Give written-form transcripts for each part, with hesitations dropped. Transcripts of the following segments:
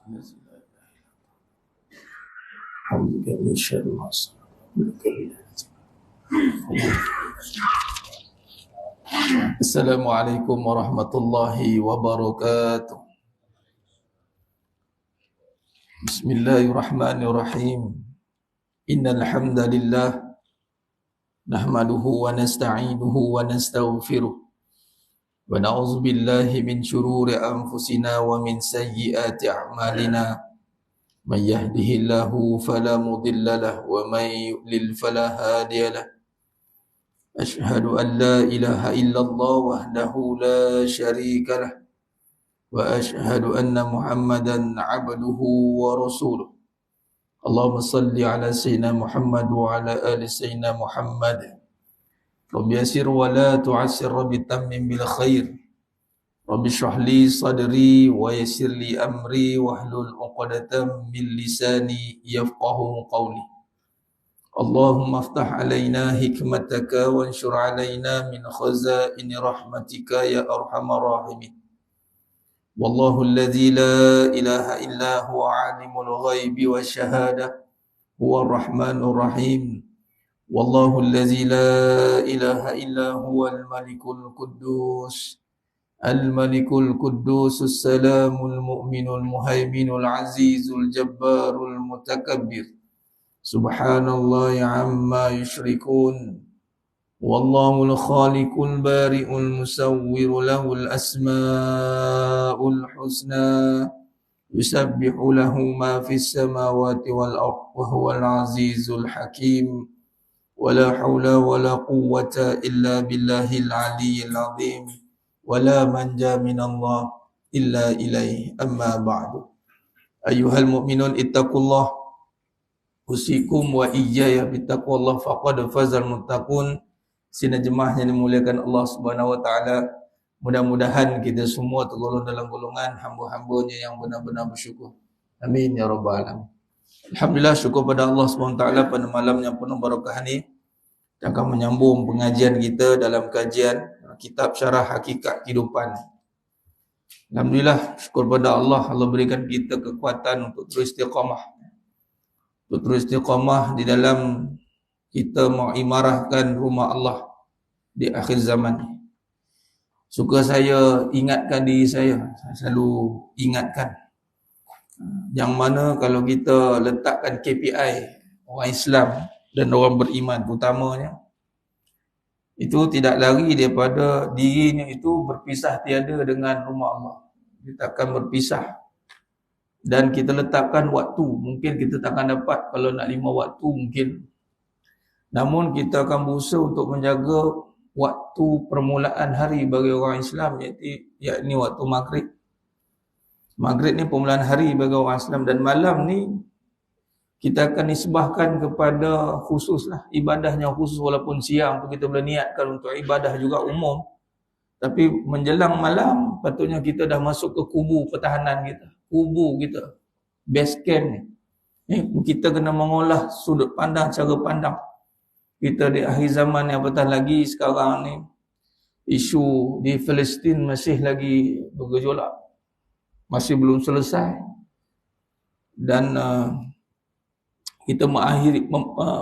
من شر ما صنع. Assalamualaikum warahmatullahi wabarakatuh. Bismillahirrahmanirrahim. Innal hamdalillah nahmaduhu wa nasta'inuhu wa nastaghfiruh wa na'udzu billahi min shururi anfusina wa min sayyiati a'malina. Man yahdihillahu fala mudilla lahu wa man yudlil fala hadiya lahu. Ashhadu an la ilaha illallah wahdahu la syarika lah wa ashhadu anna Muhammadan abduhu wa rasuluh. Allahumma salli ala sayyidina Muhammad wa ala ali sayyidina Muhammad. Rabbi yasir wa la tu'assir, Rabbi tammim bil khair. Rabbi shrah li sadri wa yassir li amri wahlul 'uqdatam min lisani yafqahu qawli. Allahumma aftah alaina hikmataka wa anshur alaina min khazaini rahmatika ya arhamar rahimin. Wallahu alladhi la ilaha illa huwa alimul ghaibi wa syahada huwa ar-rahmanur rahim. Wallahu alladhi la ilaha illa huwa al-malikul quddus al-malikul quddus as-salamul mu'minul muhaiminul azizul jabbarul mutakabbir. Subhanallah amma yushrikun. Wallahul khaliqul bari'ul musawwir lahul asma'ul husna. Yusabbihu lahu ma fis samawati wal ardh wa huwal azizul hakim. Wala hawla wala quwwata illa billahil aliyyil azim. Wala manja minallah illa ilaih. Amma ba'du. Ayyuhal mu'minun ittaqullah. Usikum wa iyaya bittaqwallah faqad fazal muttaqun. Sina jemaah yang dimuliakan Allah Subhanahu wa taala, mudah-mudahan kita semua tergolong dalam golongan hamba-hambanya yang benar-benar bersyukur. Amin ya rabbal alamin. Alhamdulillah, syukur pada Allah Subhanahu wa taala pada malam yang penuh barakah ini yang akan menyambung pengajian kita dalam kajian kitab Syarah Hakikat Kehidupan. Alhamdulillah, syukur pada Allah, Allah berikan kita kekuatan untuk terus istiqamah. Untuk terus istiqamah di dalam kita mengimarahkan rumah Allah di akhir zaman. Suka saya ingatkan diri saya selalu ingatkan, yang mana kalau kita letakkan KPI orang Islam dan orang beriman utamanya, itu tidak lari daripada dirinya itu berpisah tiada dengan rumah Allah. Kita akan berpisah. Dan kita letakkan waktu, mungkin kita takkan dapat kalau nak 5 waktu mungkin. Namun kita akan berusaha untuk menjaga waktu permulaan hari bagi orang Islam, yakni waktu maghrib. Maghrib ni permulaan hari bagi orang Islam, dan malam ni kita akan nisbahkan kepada khususlah ibadahnya khusus, walaupun siang tu kita boleh niatkan untuk ibadah juga umum. Tapi menjelang malam patutnya kita dah masuk ke kubu pertahanan kita. Kubu kita, base camp ni. Kita kena mengolah sudut pandang, cara pandang. Kita di akhir zaman yang apatah lagi sekarang ni, isu di Palestin masih lagi bergejolak, masih belum selesai. Dan kita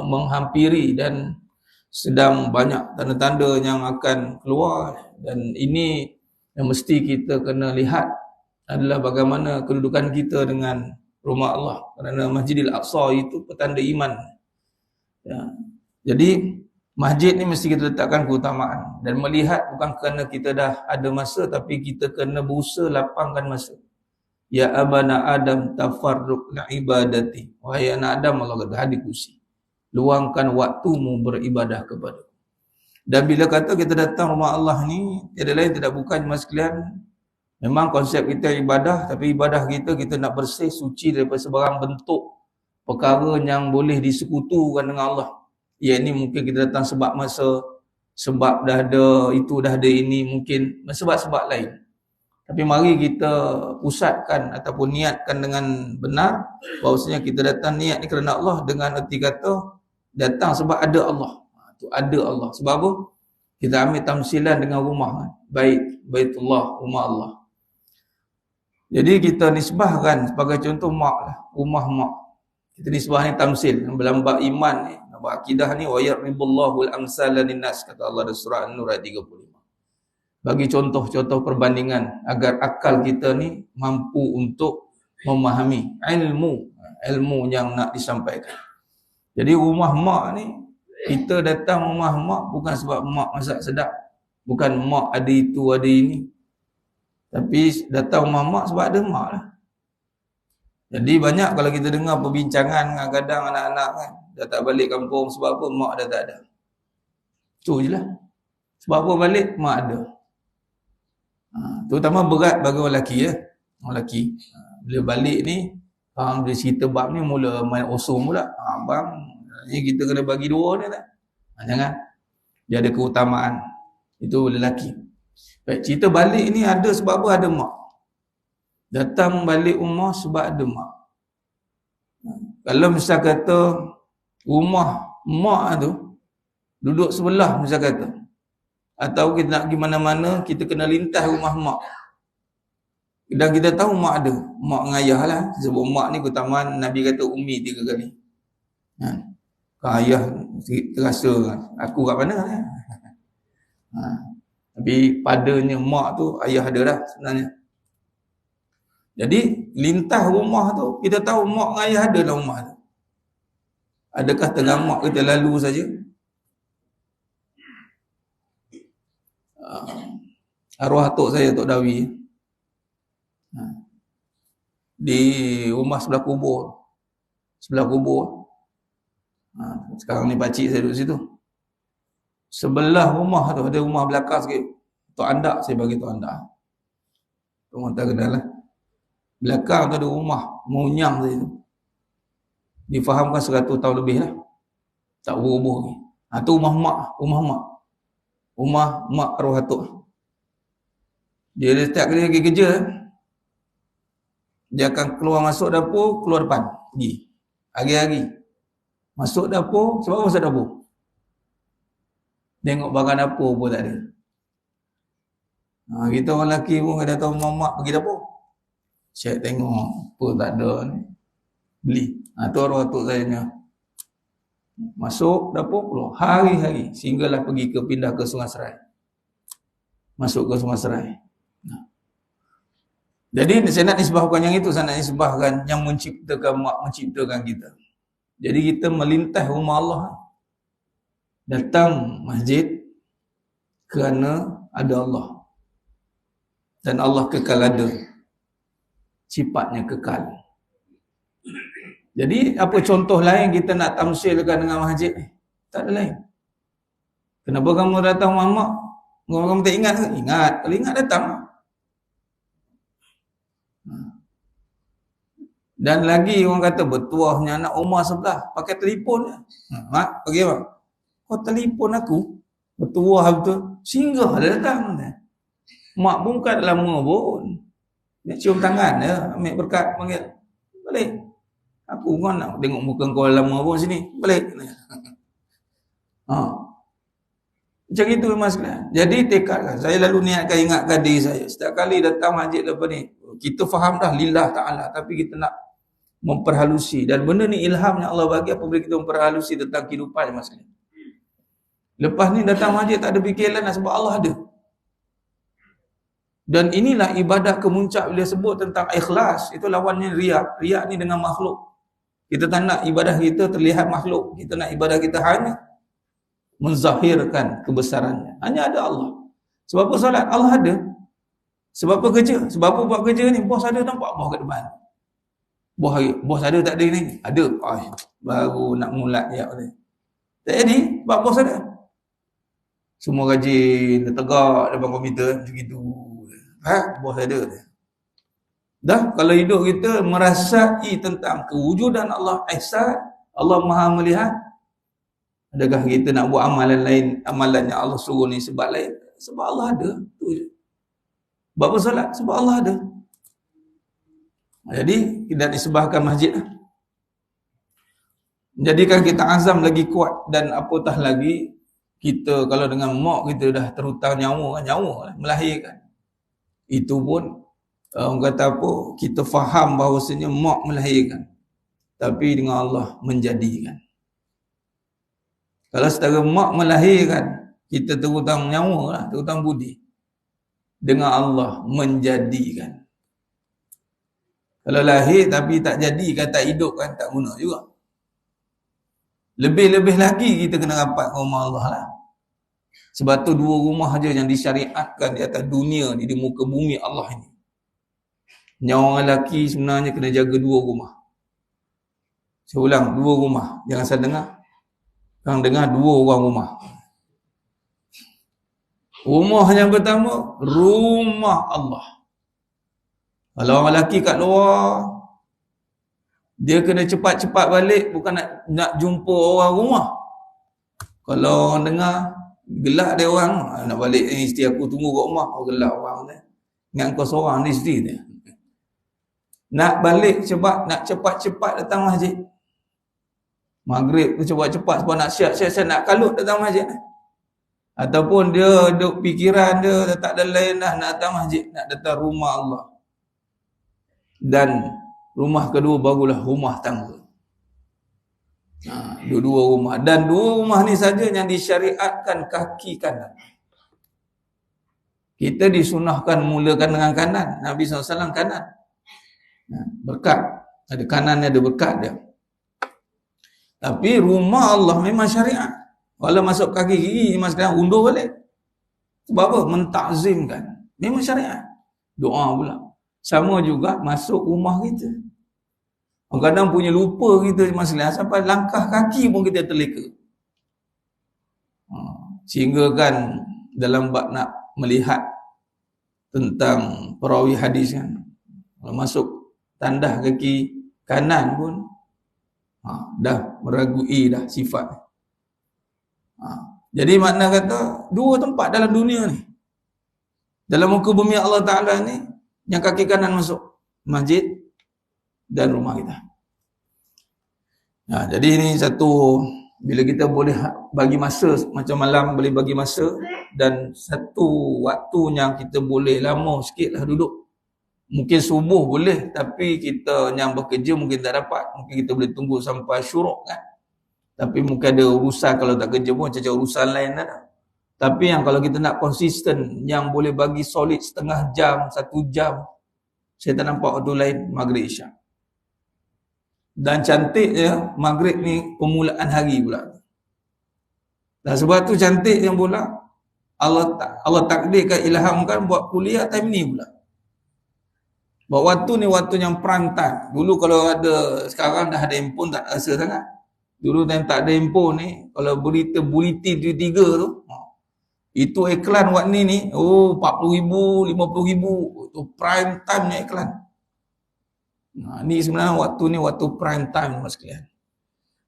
menghampiri dan sedang banyak tanda-tanda yang akan keluar. Dan ini yang mesti kita kena lihat adalah bagaimana kedudukan kita dengan rumah Allah. Kerana Masjidil Aqsa itu petanda iman. Ya. Jadi masjid ni mesti kita letakkan keutamaan. Dan melihat bukan kerana kita dah ada masa, tapi kita kena berusaha lapangkan masa. Ya abana Adam tafarruq li ibadati. Wahai anak Adam, Allah kata, hadir kursi, luangkan waktumu beribadah kepada. Dan bila kata kita datang rumah Allah ni, tiada lain tidak bukan jemaah sekalian, memang konsep kita ibadah, tapi ibadah kita nak bersih, suci daripada sebarang bentuk perkara yang boleh disekutukan dengan Allah. Ya, ini mungkin kita datang sebab masa, sebab dah ada itu, dah ada ini, mungkin sebab-sebab lain. Tapi mari kita pusatkan ataupun niatkan dengan benar bahawasanya kita datang niat ni kerana Allah, dengan erti kata datang sebab ada Allah. Tu ada Allah. Sebab apa? Kita ambil tamsilan dengan rumah, Baitullah, rumah Allah. Jadi kita nisbahkan sebagai contoh mak lah, rumah mak. Kita nisbah ni tamsil, dalam bab iman ni, bab akidah ni, wa yaribullahu al-amsala linnas, kata Allah dalam surah An-Nur ayat 35. Bagi contoh-contoh perbandingan agar akal kita ni mampu untuk memahami ilmu yang nak disampaikan. Jadi rumah mak ni, kita datang rumah mak bukan sebab mak masak sedap, bukan mak ada itu ada ini, tapi datang rumah mak sebab ada mak lah. Jadi banyak kalau kita dengar perbincangan kadang-kadang anak-anak kan, dah tak balik kampung sebab apa? Mak dah tak ada. Tu je lah. Sebab apa balik? Mak ada. Terutama berat bagi orang lelaki ya. Orang lelaki. Bila balik ni, dia cerita bab ni mula main osong pula. Abang, ni kita kena bagi dua ni tak? Jangan. Dia ada keutamaan. Itu lelaki. Baik, cerita balik ni ada sebab apa? Ada mak. Datang balik rumah sebab ada mak. Kalau misal kata rumah mak tu duduk sebelah misal kata, atau kita nak pergi mana-mana kita kena lintas rumah mak, dan kita tahu mak ada, mak dengan ayah lah. Sebab mak ni keutamaan Nabi kata ummi 3 kali. Kalau ayah terasa aku kat mana kan? Tapi padanya mak tu ayah ada lah sebenarnya. Jadi lintas rumah tu kita tahu mak dengan ayah ada dalam rumah tu. Adakah tengah mak kita lalu saja? Arwah atuk saya, Tok Dawi, di rumah sebelah kubur. Sekarang ni pakcik saya duduk situ. Sebelah rumah tu ada rumah belakang sikit. Tok Andak, saya bagi Tok Andak. Rumah tak kenal lah. Belakang tu ada rumah munyang saja tu. Difahamkan 100 tahun lebih lah. Tak berubah lagi. Tu rumah mak. Rumah mak arwah atuk. Dia setiap kali pergi kerja, dia akan keluar masuk dapur, keluar depan. Pergi. Hari-hari. Masuk dapur, sebab apa masuk dapur? Tengok barang dapur pun tak ada. Kita orang lelaki pun kada tahu mak pergi dapur. Cek tengok apa tak ada ni, beli. Tu arwah atuk saya ni. Masuk dapur keluar hari-hari sehinggalah pindah ke Sungai Serai. Masuk ke Sungai Serai. Jadi saya nak nisbahkan yang itu, saya nak nisbahkan yang menciptakan mak, menciptakan kita. Jadi kita melintas rumah Allah, datang masjid kerana ada Allah. Dan Allah kekal ada. Sifatnya kekal. Jadi apa contoh lain kita nak tamsilkan dengan masjid ni? Tak ada lain. Kenapa kamu datang mak? Kamu tak ingat ke? Ingat. Kalau ingat datang. Dan lagi orang kata bertuahnya anak rumah sebelah pakai telefon je. Mak, pergi apa? Kau telefon aku? Bertuah betul. Singgah dah datang. Mak pun bukan lama pun. Dia cium tangan dia, ambil berkat, panggil. Balik. Aku pun nak tengok muka kau lama pun sini. Balik. Macam itu mas. Jadi tekadkan. Saya lalu niatkan ingatkan diri saya. Setiap kali datang masjid lepas ni, kita faham dah lillah ta'ala. Tapi kita nak memperhalusi. Dan benda ni ilhamnya Allah bagi apabila kita memperhalusi tentang kehidupan mas. Lepas ni datang masjid tak ada fikiran sebab Allah ada. Dan inilah ibadah kemuncak bila sebut tentang ikhlas. Itu lawannya riak. Riak ni dengan makhluk. Kita tak nak ibadah kita terlihat makhluk. Kita nak ibadah kita hanya menzahirkan kebesarannya. Hanya ada Allah. Sebab apa solat? Allah ada. Sebab apa kerja? Sebab apa buat kerja ni? Bos ada, nampak bos kat depan. Bos ada tak ada ni? Ada. Baru nak mulat ya. Tak jadi. Sebab bos ada. Semua rajin, tegak depan komputer macam itu. Bos ada. Dah kalau hidup kita merasai tentang kewujudan Allah, ihsan, Allah Maha melihat. Adakah kita nak buat amalan lain, amalan yang Allah suruh ni sebab lain? Sebab Allah ada. Tu je. Sebab apa solat? Sebab Allah ada. Jadi kita disebahkan masjid. Jadikan kita azam lagi kuat, dan apatah lagi kita kalau dengan mak kita dah terhutang nyawa lah, melahirkan. Itu pun Orang kata apa? Kita faham bahawasanya mak melahirkan, tapi dengan Allah menjadikan. Kalau setara mak melahirkan, kita terutang nyawa lah, terutang budi. Dengan Allah menjadikan. Kalau lahir tapi tak jadi, kata hidup kan tak guna juga. Lebih-lebih lagi kita kena rapat rumah Allah lah. Sebab tu 2 rumah aja yang disyariatkan di atas dunia ni, di muka bumi Allah ini. Yang orang lelaki sebenarnya kena jaga 2 rumah. Saya ulang, 2 rumah. Jangan salah dengar. Kang dengar 2 orang rumah. Rumah yang pertama, rumah Allah. Kalau orang lelaki kat luar, dia kena cepat-cepat balik, bukan nak jumpa orang rumah. Kalau orang dengar, gelak dia orang, nak balik ni isteri aku tunggu kat rumah. Oh, gelak orang ni. Ingat kau seorang ni isteri dia. Nak balik sebab nak cepat-cepat datang masjid. Maghrib tu cepat-cepat sebab nak siap-siap nak kalut datang masjid. Ataupun dia duk fikiran dia dah tak ada lain dah nak datang masjid, nak datang rumah Allah. Dan rumah kedua barulah rumah tangga. Dua rumah. Dan 2 rumah ni saja yang disyariatkan kaki kanan. Kita disunahkan mulakan dengan kanan. Nabi SAW kanan. Berkat. Ada kanan ada berkat dia. Tapi rumah Allah memang syariat. Kalau masuk kaki kiri, memang sekarang undur balik. Sebab apa? Mentakzimkan. Memang syariat. Doa pula. Sama juga masuk rumah kita. Kadang-kadang punya lupa kita masalah sampai langkah kaki pun kita terleka. Sehingga kan dalam bab nak melihat tentang perawi hadis kan, kalau masuk tandas kaki kanan pun dah meragui dah sifat. Jadi makna kata 2 tempat dalam dunia ni, dalam muka bumi Allah Ta'ala ni, yang kaki kanan masuk masjid dan rumah kita. Jadi ini satu, bila kita boleh bagi masa, macam malam boleh bagi masa, dan satu waktu yang kita boleh lama sikit lah duduk. Mungkin subuh boleh, tapi kita yang bekerja mungkin tak dapat. Mungkin kita boleh tunggu sampai syuruk kan. Tapi mungkin ada urusan, kalau tak kerja pun macam urusan lain lah. Tapi yang kalau kita nak konsisten, yang boleh bagi solid setengah jam, 1 jam, saya tak nampak waktu lain, Maghrib Isyak. Dan cantiknya Maghrib ni permulaan hari pula. Dan sebab tu cantiknya pula Allah takdirkan, ilhamkan buat kuliah time ni pula. Buat waktu ni waktu yang prime time. Dulu kalau ada, sekarang dah ada handphone tak rasa sangat. Dulu time tak ada handphone ni, kalau berita bulletin TV3 tu, itu iklan waktu ni 40,000, 50,000, itu prime time nya iklan. Ni sebenarnya waktu ni waktu prime time mas sekalian.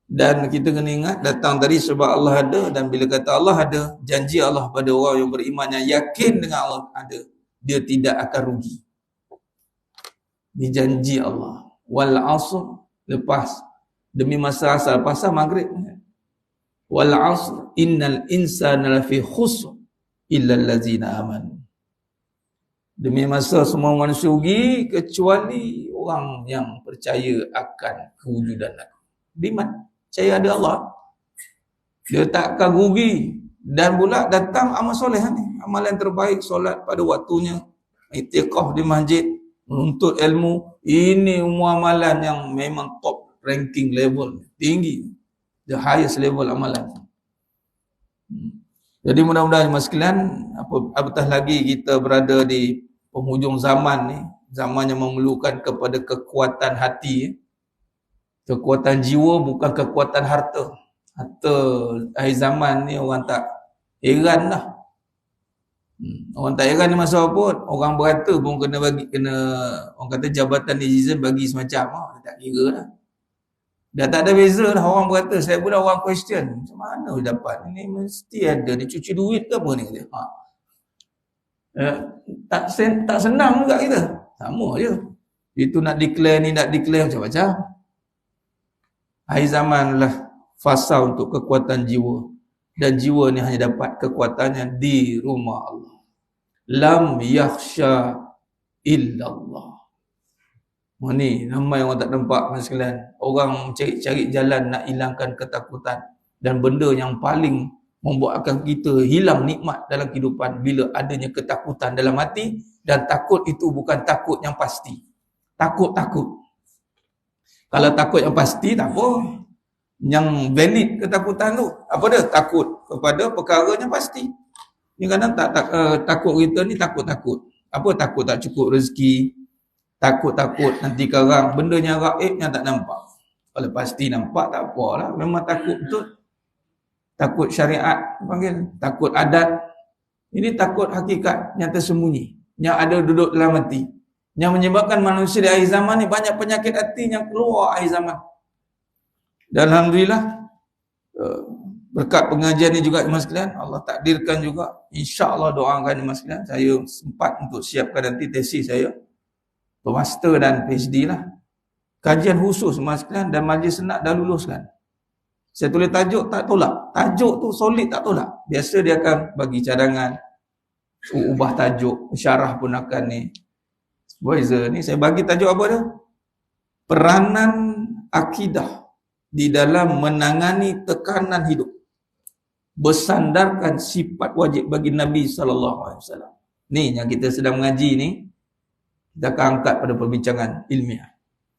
Dan kita kena ingat datang tadi sebab Allah ada, dan bila kata Allah ada, janji Allah pada orang yang beriman yang yakin dengan Allah ada, dia tidak akan rugi. Ini janji Allah. Wal asr, lepas demi masa asar pasal maghrib. Wal asr innal insana lafi khusr illa allazina amanu. Demi masa semua manusia rugi kecuali orang yang percaya akan kewujudan aku. Beriman, percaya ada Allah, dia tak akan rugi. Dan pula datang amal soleh ni, amalan terbaik, solat pada waktunya, i'tikaf di masjid, menuntut ilmu. Ini umur amalan yang memang top ranking level, tinggi, the highest level amalan. Jadi mudah-mudahan mas sekalian, apatah lagi kita berada di penghujung zaman ni, zaman yang memerlukan kepada kekuatan hati, kekuatan jiwa, bukan kekuatan harta. Harta akhir zaman ni orang tak heran lah. Orang tak heran ni masa apa, orang berata pun kena bagi, orang kata jabatan netizen bagi semacam, tak kira lah. Dah tak ada beza dah orang berata. Saya pula orang question, macam mana dia dapat? Ini mesti ada, dia cuci duit ke apa ni? Tak senang juga kita. Sama je. Itu nak declare ni, nak declare macam-macam. Akhir zaman lah fasa untuk kekuatan jiwa. Dan jiwa ni hanya dapat kekuatannya di rumah Allah. Lam yakhsha illallah. Ni ramai orang tak nampak sekalian. Orang cari jalan nak hilangkan ketakutan. Dan benda yang paling membuatkan kita hilang nikmat dalam kehidupan bila adanya ketakutan dalam hati. Dan takut itu bukan takut yang pasti. Takut-takut. Kalau takut yang pasti tak apa. Yang valid ketakutan tu apa dia? Takut kepada perkara yang pasti. Ni kadang takut kita ni takut-takut. Apa takut tak cukup rezeki? Takut-takut nanti karang, benda yang gaib yang tak nampak. Kalau pasti nampak tak apalah, memang takut betul. Takut syariat panggil, takut adat. Ini takut hakikat yang tersembunyi, yang ada duduk dalam hati, yang menyebabkan manusia di akhir zaman ni banyak penyakit hati yang keluar akhir zaman. Dan alhamdulillah berkat pengajian ni juga Mas sekalian, Allah takdirkan juga, insya-Allah doakan Mas sekalian, saya sempat untuk siapkan nanti tesis saya. Master dan PhD lah. Kajian khusus Mas sekalian dan majlis senat dah luluskan. Saya tulis tajuk tak tolak. Tajuk tu solid tak tolak. Biasa dia akan bagi cadangan, ubah tajuk, syarah pun akan ni. Supervisor ni saya bagi tajuk apa dia? Peranan akidah di dalam menangani tekanan hidup. Bersandarkan sifat wajib bagi Nabi SAW. Ni yang kita sedang mengaji ni. Kita akan angkat pada perbincangan ilmiah.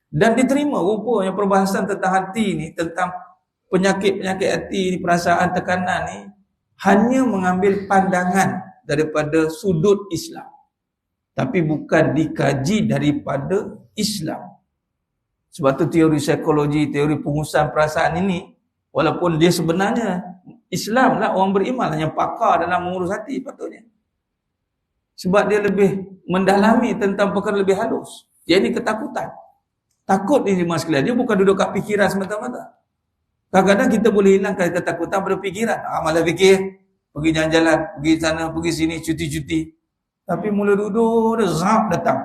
Dan diterima rupanya perbahasan tentang hati ni, tentang penyakit-penyakit hati ni, perasaan tekanan ni, hanya mengambil pandangan daripada sudut Islam. Tapi bukan dikaji daripada Islam. Sebab tu teori psikologi, teori pengurusan perasaan ini, walaupun dia sebenarnya Islam lah, orang beriman lah yang pakar dalam mengurus hati patutnya. Sebab dia lebih mendalami tentang perkara lebih halus. Dia ni ketakutan. Takut ni Mas sekalian, dia bukan duduk kat fikiran semata-mata. Kadang-kadang kita boleh hilangkan ketakutan pada fikiran. Malah fikir, pergi jalan-jalan, pergi sana, pergi sini, cuti-cuti. Tapi mula duduk, dia zap datang.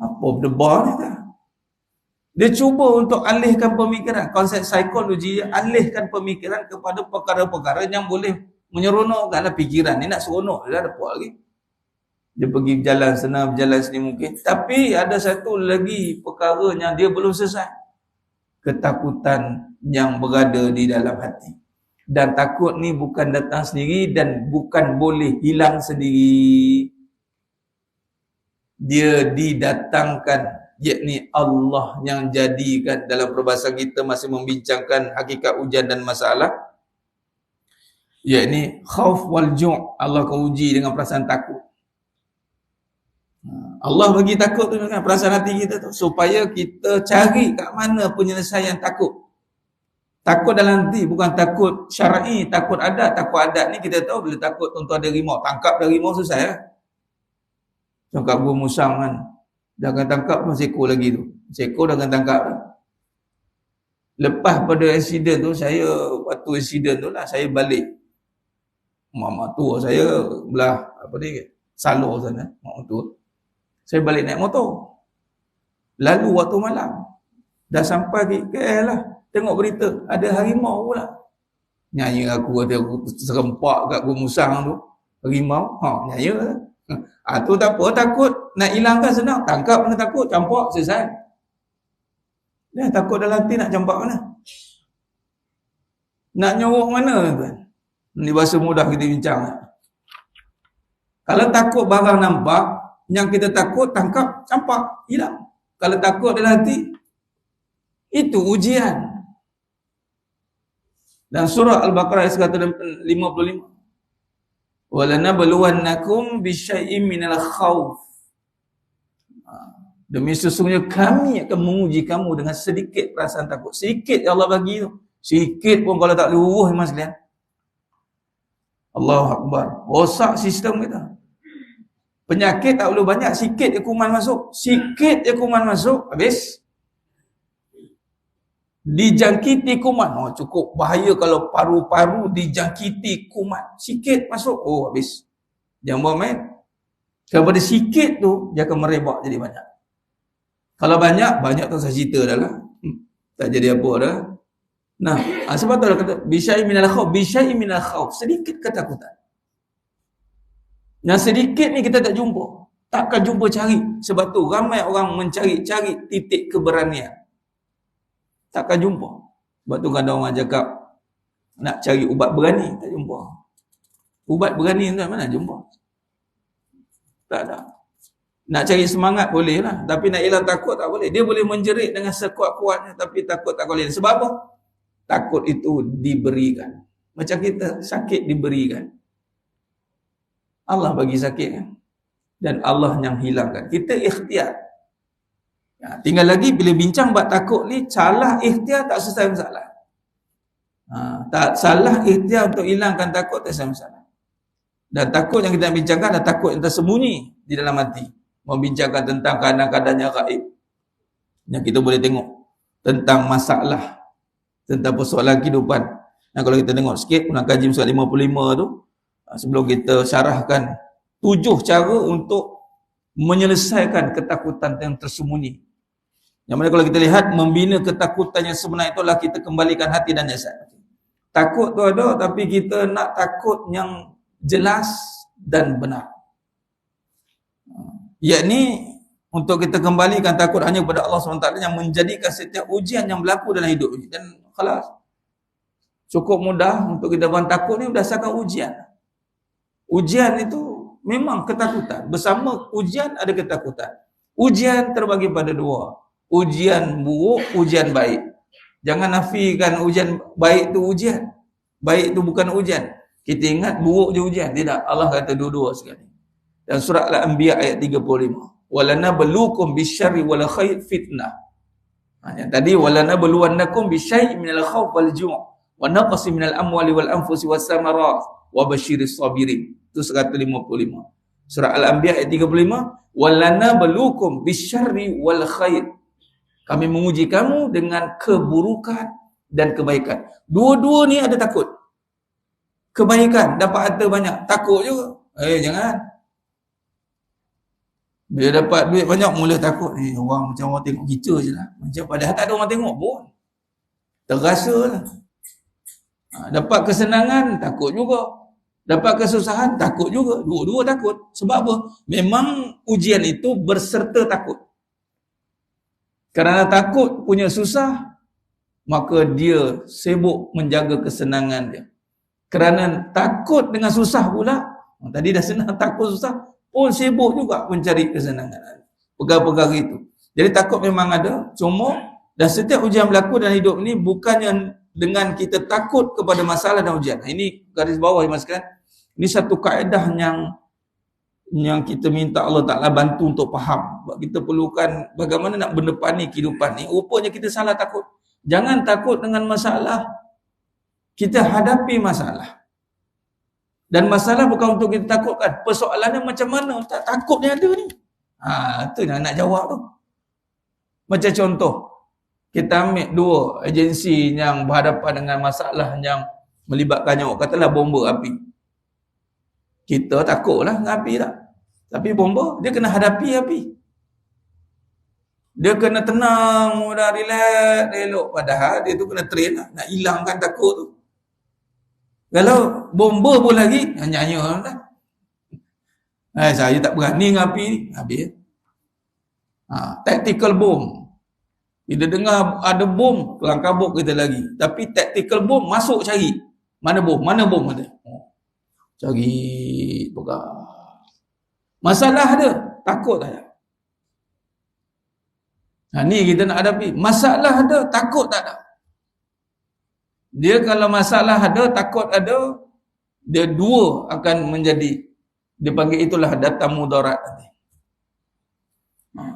Apa berdebar ni tak? Dia cuba untuk alihkan pemikiran. Konsep psikologi, alihkan pemikiran kepada perkara-perkara yang boleh menyeronokkanlah fikiran ni. Nak seronok dia dah dapat lagi. Dia pergi berjalan sana, berjalan sini mungkin. Tapi ada satu lagi perkara yang dia belum selesai. Ketakutan yang berada di dalam hati. Dan takut ni bukan datang sendiri dan bukan boleh hilang sendiri. Dia didatangkan, yakni Allah yang jadikan. Dalam perbahasan kita masih membincangkan hakikat ujian dan masalah, yakni khauf wal ju'. Allah akan uji dengan perasaan takut. Allah bagi takut tu dengan perasaan hati kita tu, supaya kita cari kat mana penyelesaian takut. Takut dalam hati, bukan takut syar'i, takut adat. Takut adat ni kita tahu bila takut tuan-tuan ada rimau, tangkap dah rimau selesai lah. Tangkap gua musang kan, dah akan tangkap pun seko lagi tu. Seko dah akan tangkap dah. Lepas pada insiden tu, saya waktu insiden tu lah, saya balik. Mak tua saya belah apa dia, Salor sana, mak tua. Saya balik naik motor. Lalu waktu malam, dah sampai ke KL lah, tengok berita ada harimau pula. Nyanyi aku kata aku serempak kat gua musang tu. Harimau, nyanyi lah. Tu tak apa, takut nak hilangkan senang, tangkap kena takut, campak selesai. Dia takut dalam hati nak campak mana? Nak nyorok mana tuan? Ini bahasa mudah kita bincang. Kalau takut barang nampak, yang kita takut tangkap, campak, hilang. Kalau takut dalam hati, itu ujian. Dan surah Al-Baqarah ayat 155. وَلَنَبْلُوَنَّكُمْ بِشَيْءٍ مِنَ الْخَوْفِ. Demi sesungguhnya kami akan menguji kamu dengan sedikit perasaan takut. Sedikit yang Allah bagi tu. Sikit pun kalau tak luruh Mas sekalian. Allahu Akbar. Rosak sistem kita. Penyakit tak perlu banyak, sikit je kuman masuk. Sikit je kuman masuk, habis. Dijangkiti kuman. Cukup bahaya kalau paru-paru dijangkiti kuman. Sikit masuk, habis. Jangan buat main. Kalau pada sikit tu, dia akan merebak jadi banyak. Kalau banyak tu saya cerita dah lah. Tak jadi apa dah. Nah, sebab tu dia kata, bisyai minal khawf. Sedikit ketakutan. Yang sedikit ni kita tak jumpa. Takkan jumpa cari. Sebab tu ramai orang mencari-cari titik keberanian. Takkan jumpa. Sebab tu kadang orang cakap nak cari ubat berani, tak jumpa. Ubat berani tu mana jumpa? Tak ada. Nak cari semangat boleh lah, tapi nak hilang takut tak boleh. Dia boleh menjerit dengan sekuat-kuatnya, tapi takut tak boleh. Sebab apa? Takut itu diberikan. Macam kita sakit diberikan. Allah bagi sakit kan? Dan Allah yang hilangkan. Kita ikhtiar. Ya, tinggal lagi bila bincang bab takut ni, salah ikhtiar tak selesai masalah. Tak salah ikhtiar untuk hilangkan takut tak selesai masalah. Dan takut yang kita bincangkan adalah takut yang tersembunyi di dalam hati. Membincangkan tentang keadaan-keadaannya gaib. Yang kita boleh tengok. Tentang masalah. Tentang persoalan kehidupan. Dan kalau kita tengok sikit, pulang kaji surat 55 tu, sebelum kita syarahkan 7 cara untuk menyelesaikan ketakutan yang tersembunyi. Yang mana kalau kita lihat, membina ketakutan yang sebenar itulah kita kembalikan hati dan jasad. Takut tu ada, tapi kita nak takut yang jelas dan benar. Yakni untuk kita kembalikan takut hanya kepada Allah SWT yang menjadikan setiap ujian yang berlaku dalam hidup ini. Dan khalas. Cukup mudah untuk kita faham takut ni berdasarkan ujian. Ujian itu memang ketakutan. Bersama ujian ada ketakutan. Ujian terbagi pada dua. Ujian buruk, ujian baik. Jangan nafikan ujian baik tu ujian. Baik tu bukan ujian. Kita ingat buruk je ujian. Tidak. Allah kata dua-dua sekali. Dan surah Al-Anbiya ayat 35. Walanabluukum bisyarri wal khair fitnah. Yang tadi walanabluwannakum bisyai'in minal khawf wal ju' wa naqsin minal amwali wal anfusi was samarat wa basyiris sabirin. Itu 155. Surah Al-Anbiya ayat 35. Walanabluukum bisyarri wal khair. Kami menguji kamu dengan keburukan dan kebaikan. Dua-dua ni ada takut. Kebaikan, dapat harta banyak. Takut juga. Jangan. Bila dapat duit banyak, mula takut. Orang macam orang tengok kita je lah. Macam padahal tak ada orang tengok pun. Terasa lah. Dapat kesenangan, takut juga. Dapat kesusahan, takut juga. Dua-dua takut. Sebab apa? Memang ujian itu berserta takut. Kerana takut punya susah, maka dia sibuk menjaga kesenangan dia. Kerana takut dengan susah pula, tadi dah senang takut susah, pun sibuk juga mencari kesenangan. Perkara-perkara itu. Jadi takut memang ada, cuma dan setiap ujian berlaku dalam hidup ini bukannya dengan kita takut kepada masalah dan ujian. Ini garis bawah mas sekalian. Ini satu kaedah yang kita minta Allah Ta'ala bantu untuk faham. Sebab kita perlukan bagaimana nak mendepani kehidupan ni. Rupanya kita salah takut. Jangan takut dengan masalah. Kita hadapi masalah. Dan masalah bukan untuk kita takutkan. Persoalannya macam mana tak takut yang ada ni. Itu yang nak jawab tu. Macam contoh. Kita ambil dua agensi yang berhadapan dengan masalah yang melibatkan nyawa. Katalah bomba api. Kita takutlah dengan api tak. Tapi bomba, dia kena hadapi api. Dia kena tenang, mudah, relax, elok. Padahal dia tu kena train lah, nak hilangkan takut tu. Kalau bomba pun lagi, nyanyi lah. Saya tak berani dengan api ni. Habis. Tactical bomb. Kita dengar ada bom, kelang kabut kita lagi. Tapi tactical bomb masuk cari. Mana bom? Mana bom ada? Cari pegang. Masalah ada, takut ada. Ni kita nak hadapi. Masalah ada, takut tak ada. Dia kalau masalah ada, takut ada, dia dua akan menjadi, dia panggil itulah datang mudarat.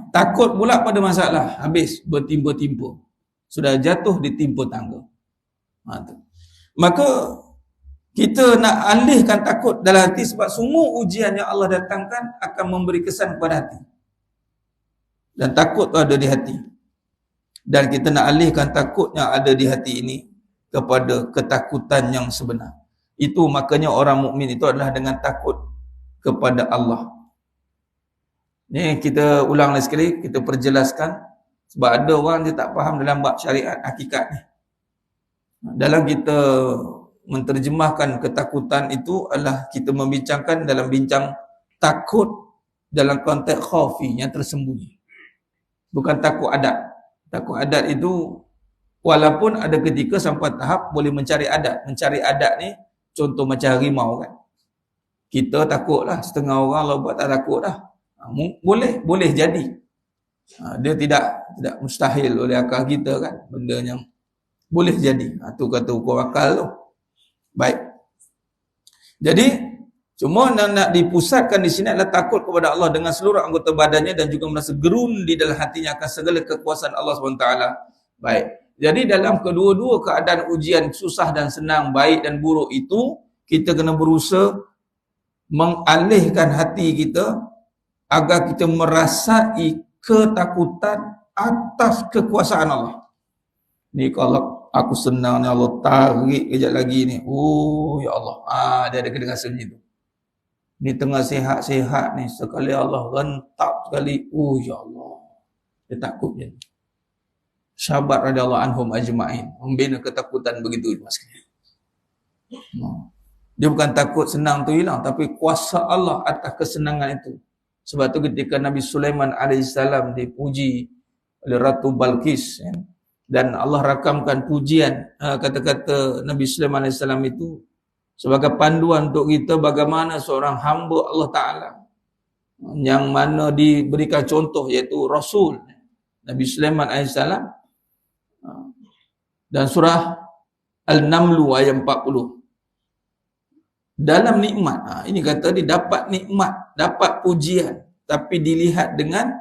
Takut pula pada masalah, habis bertimpa-timpa. Sudah jatuh ditimpa tangga. Maka kita nak alihkan takut dalam hati sebab semua ujian yang Allah datangkan akan memberi kesan kepada hati. Dan takut tu ada di hati. Dan kita nak alihkan takut yang ada di hati ini kepada ketakutan yang sebenar. Itu makanya orang mukmin itu adalah dengan takut kepada Allah. Ni kita ulang lagi sekali, kita perjelaskan sebab ada orang dia tak faham dalam bab syariat hakikat ni. Dalam kita menterjemahkan ketakutan itu adalah kita membincangkan dalam bincang takut dalam konteks khafi, yang tersembunyi. Bukan takut adat. Takut adat itu walaupun ada ketika sampai tahap boleh mencari adat. Mencari adat ni contoh macam harimau kan. Kita takutlah, setengah orang lah buat tak takut dah. Boleh jadi. Dia tidak mustahil oleh akal kita kan, benda yang boleh jadi. Itu kata ukur akal tu. Baik. Jadi cuma nak dipusatkan di sini adalah takut kepada Allah dengan seluruh anggota badannya dan juga merasa gerun di dalam hatinya akan segala kekuasaan Allah SWT. Baik. Jadi dalam kedua-dua keadaan ujian susah dan senang, baik dan buruk itu, kita kena berusaha mengalihkan hati kita agar kita merasai ketakutan atas kekuasaan Allah. Ni kalau aku senang ni Allah tarik kejap lagi ni. Oh ya Allah. Dia ada kedengaran sunyi tu. Ni tengah sihat-sihat ni, sekali Allah rentap sekali. Oh ya Allah. Dia takut je. Sahabat radhiyallahu anhum ajma'in membina ketakutan begitu mas. Dia bukan takut senang tu hilang, tapi kuasa Allah atas kesenangan itu. Sebab tu ketika Nabi Sulaiman alaihissalam dipuji oleh Ratu Balqis, dan Allah rakamkan pujian kata-kata Nabi Sulaiman alaihissalam itu sebagai panduan untuk kita bagaimana seorang hamba Allah Ta'ala yang mana diberikan contoh iaitu Rasul Nabi Sulaiman alaihissalam. Dan surah Al-Namlu ayat 40. Dalam nikmat, ini kata dia dapat nikmat, dapat pujian, tapi dilihat dengan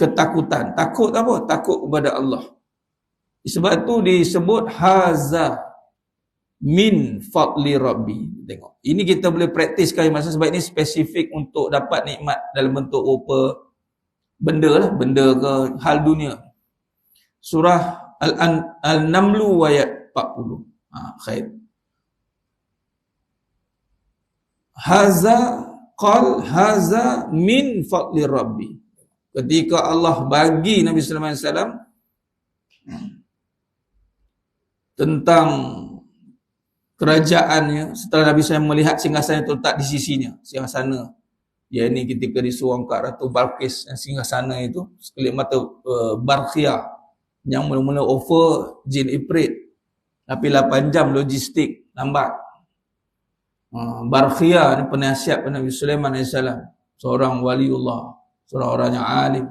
ketakutan. Takut apa? Takut kepada Allah. Sebab itu disebut haza min fadli rabbi. Tengok. Ini kita boleh praktiskan masa sebab ini spesifik untuk dapat nikmat dalam bentuk rupa benda lah, benda ke hal dunia. Surah Al-Namlu ayat 40. Khair. Haza min fadli rabbi. Ketika Allah bagi Nabi Sulaiman alaihissalam tentang kerajaannya, setelah Nabi Sulaiman melihat singgasana itu letak di sisinya, singgasana. Ya ini ketika disuruh angkat Ratu Balqis, yang singgasana itu sekelip mata Barkhia yang mula-mula offer jin Ifrit, tapi 8 jam logistik lambat. Barkhia ni penasihat Nabi Sulaiman alaihissalam, seorang waliullah, seorang orang yang alim,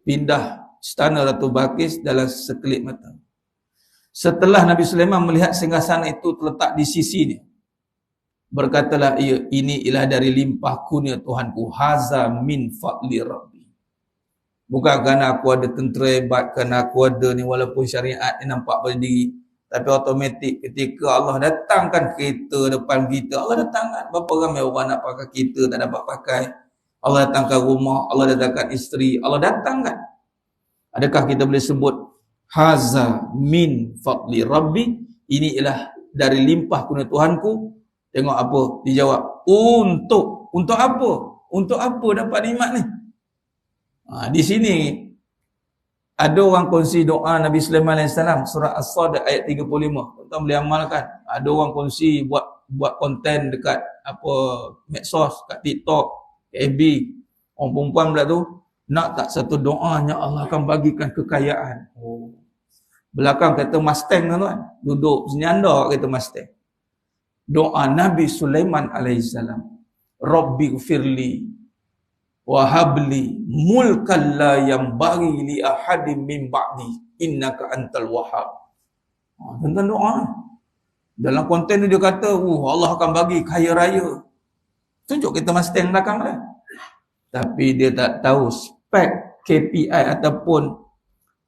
pindah istana Ratu Balqis dalam sekelip mata. Setelah Nabi Sulaiman melihat singgasana itu terletak di sisinya, berkatalah ia, ini ialah dari limpah kurnia Tuhanku, haza min fadli rabbi. Bukan kerana aku ada tentera hebat, kerana aku ada ni walaupun syariat ni nampak berdiri, tapi automatik ketika Allah datangkan kereta depan kita, Allah datangkan. Berapa ramai orang nak pakai kereta tak dapat pakai. Allah datangkan rumah, Allah datangkan isteri, Allah datangkan. Adakah kita boleh sebut haza min fadli rabbi, ini ialah dari limpah kurnia Tuhanku? Tengok apa dijawab. Untuk apa? Untuk apa dapat nikmat ni? Di sini ada orang kongsi doa Nabi Sulaiman alaihissalam, surah As-Sad ayat 35. Tuan boleh amalkan. Ada orang kongsi buat konten dekat apa medsos, kat TikTok, FB. Orang perempuan pula tu nak tak satu doanya Allah akan bagikan kekayaan. Belakang kata Mustang tuan, duduk senyanda kata Mustang. Doa Nabi Sulaiman alaihissalam, Rabbi gfirli wa habli mulkan la yanbaghi li ahadin min ba'di innaka antal wahhab. Tentang doa. Dalam konten dia kata, Allah akan bagi kaya raya. Tunjuk kita Mustang belakang lah. Tapi dia tak tahu spek KPI ataupun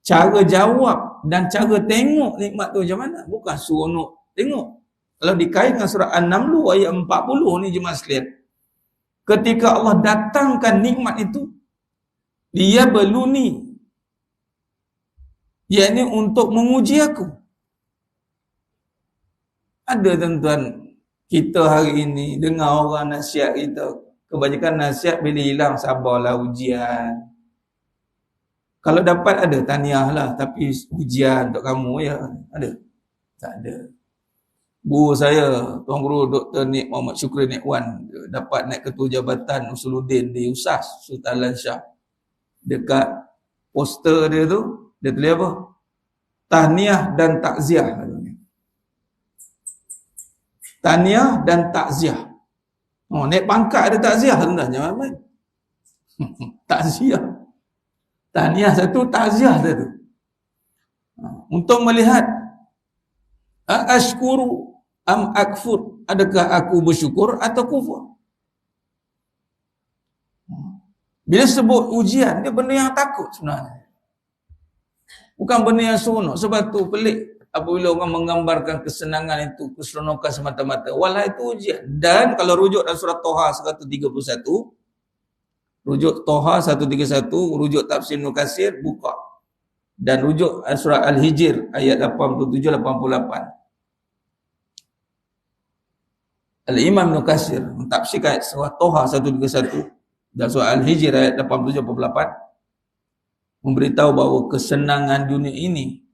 cara jawab dan cara tengok nikmat tu macam mana. Bukan seronok tengok. Kalau dikaitkan surah An-Naml ayat 40 ni jemaah sekalian, ketika Allah datangkan nikmat itu, dia beluni, yakni untuk menguji aku. Ada tuan-tuan, kita hari ini dengar orang nasihat kita, kebanyakan nasihat bila hilang, sabarlah ujian. Kalau dapat ada, tahniah lah, tapi ujian untuk kamu ya, ada? Tak ada. Guru saya, Tuan Guru Dr. Nik Muhammad Syukri Nik Wan, dapat naik ketua jabatan Usuluddin di USAS Sultan Alan Shah. Dekat poster dia tu, dia tulis apa? Tahniah dan takziah. Tahniah dan takziah. Oh, naik pangkat ada takziah sebenarnya, Muhammad. Takziah. Tahniah satu, takziah satu. Untuk melihat ashkuru am akfur, adakah aku bersyukur atau kufur. Bila sebut ujian, dia benda yang takut sebenarnya, bukan benda yang seronok. Sebab tu pelik apabila orang menggambarkan kesenangan itu keseronokan semata-mata, walau itu ujian. Dan kalau rujuk dalam surah Toha 131, rujuk Toha 131, rujuk tafsir Ibn Katsir, buka. Dan rujuk surah Al-Hijr ayat 87-88. Al-Imam Ibn Katsir mentafsirkan ayat surah Toha 131 dan surah Al-Hijr ayat 87-88, memberitahu bahawa kesenangan dunia ini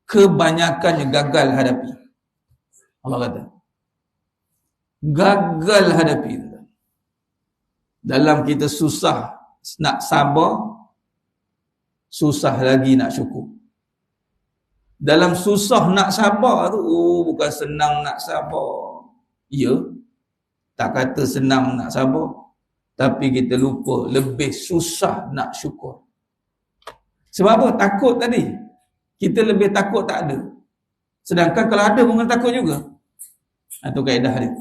kebanyakannya gagal hadapi. Allah kata gagal hadapi. Dalam kita susah nak sabar, susah lagi nak syukur. Dalam susah nak sabar tu, bukan senang nak sabar. Ya, tak kata senang nak sabar, tapi kita lupa lebih susah nak syukur. Sebab apa? Takut tadi. Kita lebih takut tak ada. Sedangkan kalau ada pun takut juga. Itu kaedah dia.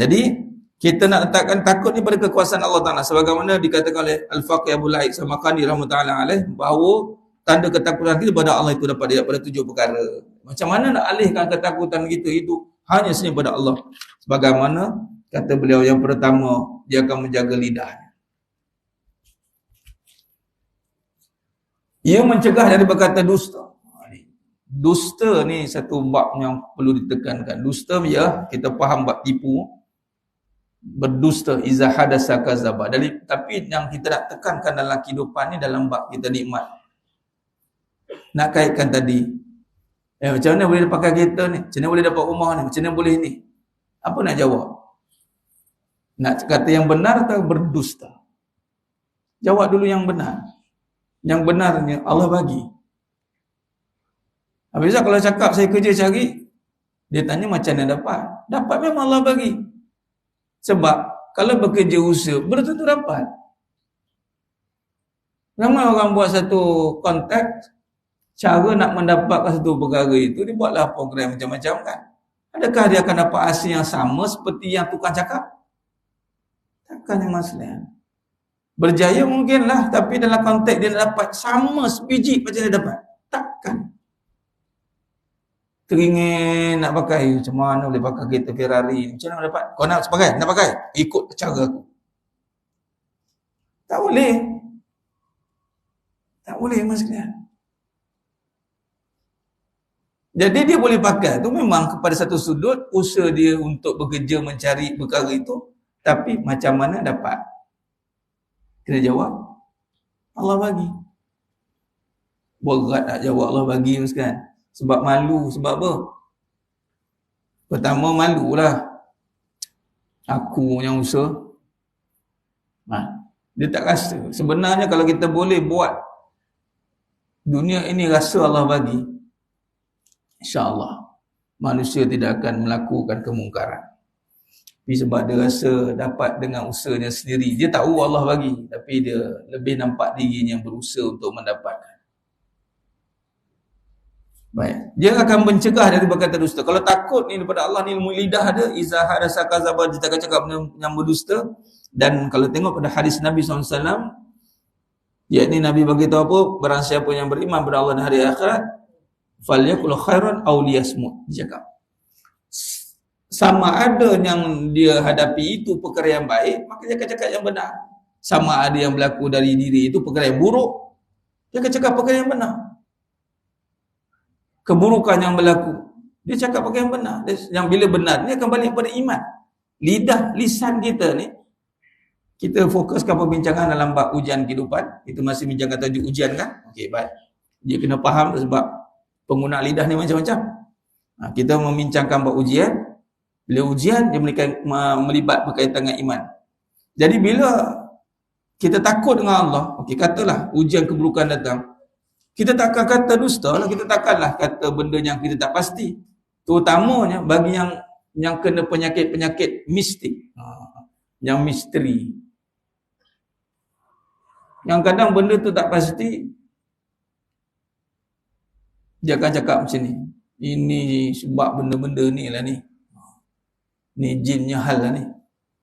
Jadi kita nak letakkan takut ni pada kekuasaan Allah Ta'ala. Sebagaimana dikatakan oleh Al-Faqih Abu Laik Samarqandi rahmatullahi alaih, bahawa tanda ketakutan kita pada Allah itu dapat dilihat pada 7 perkara. Macam mana nak alihkan ketakutan kita itu hanya sebenarnya pada Allah. Sebagaimana kata beliau, yang pertama, dia akan menjaga lidahnya. Ia mencegah dari berkata dusta. Dusta ni satu bab yang perlu ditekankan. Dusta ya, kita faham bab tipu, berdusta, iza hadasa kazaba. Tapi yang kita nak tekankan dalam kehidupan ni, dalam bab kita nikmat, nak kaitkan tadi, macam mana boleh pakai kereta ni, macam mana boleh dapat rumah ni, macam mana boleh ni. Apa nak jawab? Nak kata yang benar atau berdusta? Jawab dulu yang benar. Yang benarnya Allah bagi. Habis tu kalau cakap saya kerja cari, dia tanya macam mana dapat? Dapat memang Allah bagi. Sebab kalau bekerja usaha, belum tentu dapat. Ramai orang buat satu kontrak, cara nak mendapatkan satu perkara itu, dia buatlah program macam-macam kan. Adakah dia akan dapat hasil yang sama seperti yang tukang cakap? Takkan yang masalah. Berjaya mungkinlah, tapi dalam konteks dia nak dapat sama sebiji macam dia dapat. Takkan. Teringin nak pakai, macam mana boleh pakai kereta Ferrari, macam mana dapat? Kau nak pakai? Nak pakai? Ikut cara aku. Tak boleh. Tak boleh maksudnya. Jadi dia boleh pakai tu memang kepada satu sudut usaha dia untuk bekerja mencari perkara itu, tapi macam mana dapat? Kena jawab Allah bagi. Berat nak jawab Allah bagi kan? Sebab malu. Sebab apa? Pertama malulah. Aku yang usaha. Dia tak rasa. Sebenarnya kalau kita boleh buat dunia ini rasa Allah bagi, insya-Allah manusia tidak akan melakukan kemungkaran. Tapi sebab dia rasa dapat dengan usahanya sendiri, dia tahu Allah bagi, tapi dia lebih nampak dirinya yang berusaha untuk mendapatkan. Baik, dia akan mencegah dari berkata dusta. Kalau takut ni daripada Allah ni, ilmu lidah ada, iza hadasa kazaba, dia takkan cakap yang berdusta. Dan kalau tengok pada hadis Nabi SAW, yakni Nabi beritahu apa? Barang siapa yang beriman pada Allah dan hari akhirat, falyakul khairan aw liyasmut. Dia cakap sama ada yang dia hadapi itu perkara yang baik, maka dia akan cakap yang benar. Sama ada yang berlaku dari diri itu perkara yang buruk, dia akan cakap perkara yang benar. Keburukan yang berlaku, dia cakap perkara yang benar. Yang bila benar ni akan balik pada iman. Lidah, lisan kita ni, kita fokuskan perbincangan dalam bab ujian kehidupan. Kita masih bincangkan tajuk ujian kan? Okey, baik. Dia kena faham sebab pengguna lidah ni macam-macam. Kita membincangkan bab ujian. Bila ujian, dia melibat berkaitan dengan iman. Jadi bila kita takut dengan Allah, okey, katalah ujian keburukan datang, kita takkan kata dusta lah, kita takkanlah kata benda yang kita tak pasti. Terutamanya bagi yang kena penyakit-penyakit mistik, yang misteri. Yang kadang benda tu tak pasti, dia akan cakap macam ni. Ini sebab benda-benda ni lah ni. Ni jinnya hal lah ni.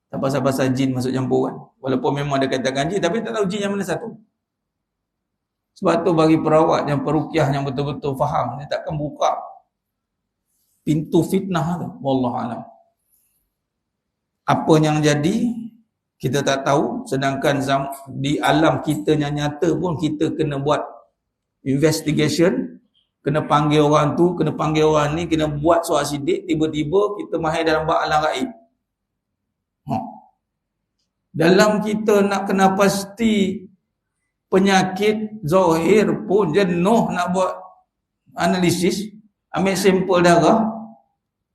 Tak pasal-pasal jin masuk campur kan. Walaupun memang dia katakan jin, tapi tak tahu jin yang mana satu. Sebab tu bagi perawat yang peruqyah yang betul-betul faham, dia takkan buka pintu fitnah tu. Wallahualam. Apa yang jadi, kita tak tahu. Sedangkan di alam kita yang nyata pun, kita kena buat investigation, kena panggil orang tu, kena panggil orang ni, kena buat soal sidik, tiba-tiba kita mahir dalam bab alam gaib. Dalam kita nak kena pasti penyakit zahir pun jenuh nak buat analisis, ambil sampel darah.